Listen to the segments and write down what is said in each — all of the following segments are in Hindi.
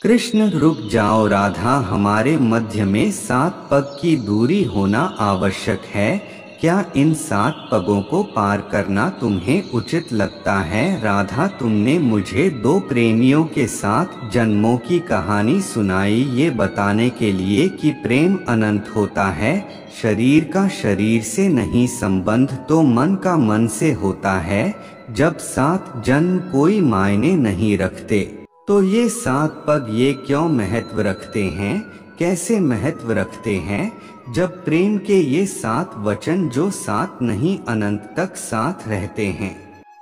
कृष्ण रुक जाओ राधा, हमारे मध्य में 7 पग की दूरी होना आवश्यक है। क्या इन 7 पगों को पार करना तुम्हें उचित लगता है? राधा, तुमने मुझे 2 प्रेमियों के 7 जन्मों की कहानी सुनाई, ये बताने के लिए कि प्रेम अनंत होता है। शरीर का शरीर से नहीं संबंध तो मन का मन से होता है। जब 7 जन्म कोई मायने नहीं रखते तो ये 7 पग ये क्यों महत्व रखते हैं? कैसे महत्व रखते हैं? जब प्रेम के ये 7 वचन जो 7 नहीं अनंत तक साथ रहते हैं।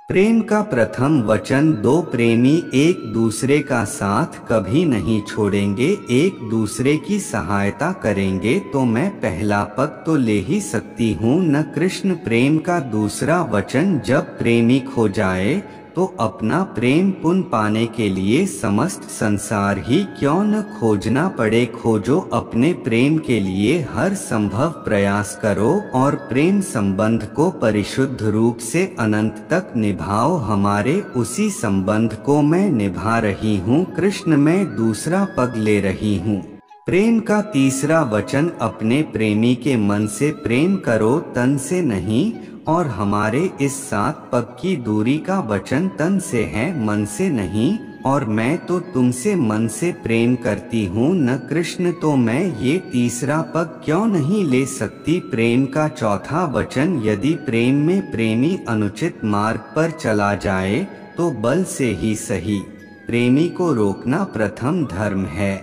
प्रेम का प्रथम वचन, 2 प्रेमी एक दूसरे का साथ कभी नहीं छोड़ेंगे, एक दूसरे की सहायता करेंगे। तो मैं पहला पग तो ले ही सकती हूँ न? कृष्ण प्रेम का दूसरा वचन, जब प्रेमी खो जाए तो अपना प्रेम पुनः पाने के लिए समस्त संसार ही क्यों न खोजना पड़े। खोजो अपने प्रेम के लिए, हर संभव प्रयास करो और प्रेम संबंध को परिशुद्ध रूप से अनंत तक निभाओ। हमारे उसी संबंध को मैं निभा रही हूँ कृष्ण, मैं दूसरा पग ले रही हूँ। प्रेम का तीसरा वचन, अपने प्रेमी के मन से प्रेम करो, तन से नहीं। और हमारे इस 7 पग की दूरी का वचन तन से है, मन से नहीं। और मैं तो तुमसे मन से प्रेम करती हूँ न कृष्ण, तो मैं ये तीसरा पग क्यों नहीं ले सकती? प्रेम का चौथा वचन, यदि प्रेम में प्रेमी अनुचित मार्ग पर चला जाए तो बल से ही सही प्रेमी को रोकना प्रथम धर्म है।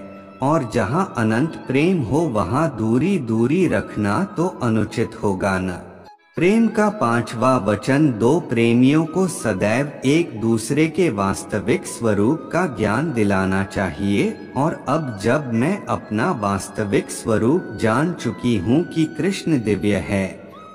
और जहाँ अनंत प्रेम हो वहाँ दूरी दूरी रखना तो अनुचित होगा न। प्रेम का पांचवा वचन, 2 प्रेमियों को सदैव एक दूसरे के वास्तविक स्वरूप का ज्ञान दिलाना चाहिए। और अब जब मैं अपना वास्तविक स्वरूप जान चुकी हूँ कि कृष्ण दिव्य है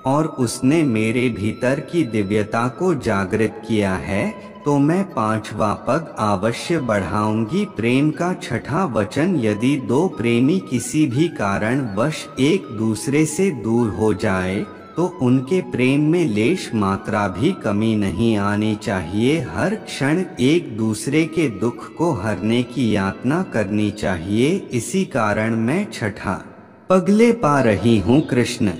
और उसने मेरे भीतर की दिव्यता को जागृत किया है, तो मैं 5वां पग अवश्य बढ़ाऊंगी। प्रेम का छठा वचन, यदि 2 प्रेमी किसी भी कारण वश एक दूसरे से दूर हो जाए तो उनके प्रेम में लेश मात्रा भी कमी नहीं आनी चाहिए। हर क्षण एक दूसरे के दुख को हरने की यातना करनी चाहिए। इसी कारण मैं छठा पग ले पा रही हूँ कृष्ण।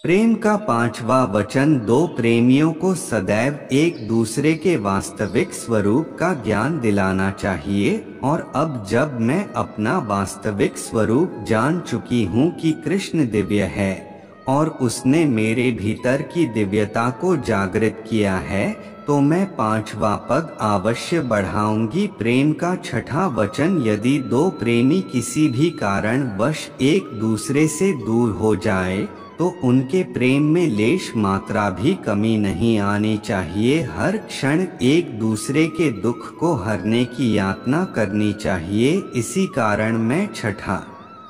प्रेम का 5वां वचन, 2 प्रेमियों को सदैव एक दूसरे के वास्तविक स्वरूप का ज्ञान दिलाना चाहिए। और अब जब मैं अपना वास्तविक स्वरूप जान चुकी हूँ कि कृष्ण दिव्य है और उसने मेरे भीतर की दिव्यता को जागृत किया है, तो मैं 5वां पग अवश्य बढ़ाऊंगी। प्रेम का छठा वचन, यदि 2 प्रेमी किसी भी कारण वश एक दूसरे से दूर हो जाए तो उनके प्रेम में लेश मात्रा भी कमी नहीं आनी चाहिए। हर क्षण एक दूसरे के दुख को हरने की यातना करनी चाहिए। इसी कारण मैं छठा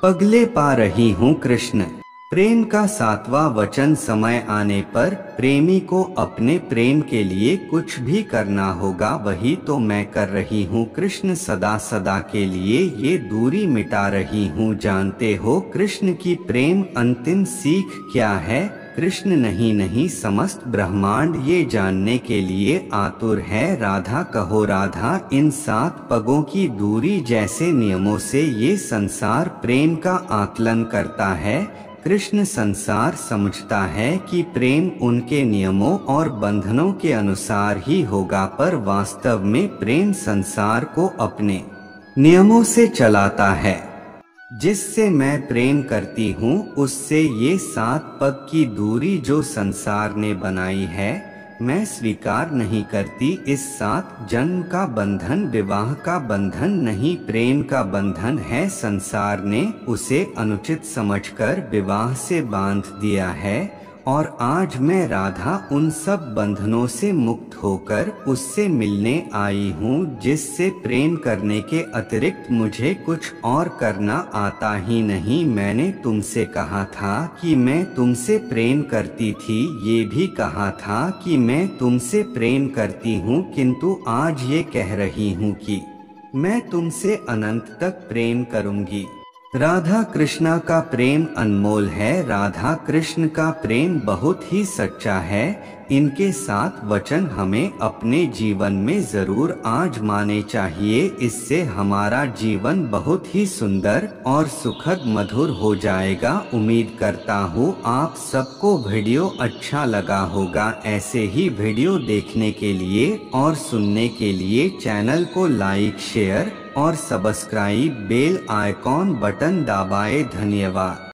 पग ले पा रही हूँ कृष्ण। प्रेम का 7वां वचन, समय आने पर प्रेमी को अपने प्रेम के लिए कुछ भी करना होगा, वही तो मैं कर रही हूँ कृष्ण। सदा सदा के लिए ये दूरी मिटा रही हूँ। जानते हो कृष्ण की प्रेम अंतिम सीख क्या है? कृष्ण नहीं समस्त ब्रह्मांड ये जानने के लिए आतुर है। राधा कहो राधा, इन 7 पगों की दूरी जैसे नियमों से ये संसार प्रेम का आकलन करता है। कृष्ण संसार समझता है कि प्रेम उनके नियमों और बंधनों के अनुसार ही होगा, पर वास्तव में प्रेम संसार को अपने नियमों से चलाता है। जिससे मैं प्रेम करती हूँ उससे ये 7 पग की दूरी जो संसार ने बनाई है मैं स्वीकार नहीं करती। इस 7 जन्म का बंधन विवाह का बंधन नहीं, प्रेम का बंधन है। संसार ने उसे अनुचित समझकर विवाह से बांध दिया है और आज मैं राधा उन सब बंधनों से मुक्त होकर उससे मिलने आई हूँ, जिससे प्रेम करने के अतिरिक्त मुझे कुछ और करना आता ही नहीं। मैंने तुमसे कहा था कि मैं तुमसे प्रेम करती थी, ये भी कहा था कि मैं तुमसे प्रेम करती हूँ, किंतु आज ये कह रही हूँ कि मैं तुमसे अनंत तक प्रेम करूँगी। राधा कृष्णा का प्रेम अनमोल है। राधा कृष्ण का प्रेम बहुत ही सच्चा है। इनके 7 वचन हमें अपने जीवन में जरूर आजमाने चाहिए। इससे हमारा जीवन बहुत ही सुंदर और सुखद मधुर हो जाएगा। उम्मीद करता हूँ आप सबको वीडियो अच्छा लगा होगा। ऐसे ही वीडियो देखने के लिए और सुनने के लिए चैनल को लाइक, शेयर और सब्सक्राइब बेल आइकॉन बटन दबाएं। धन्यवाद।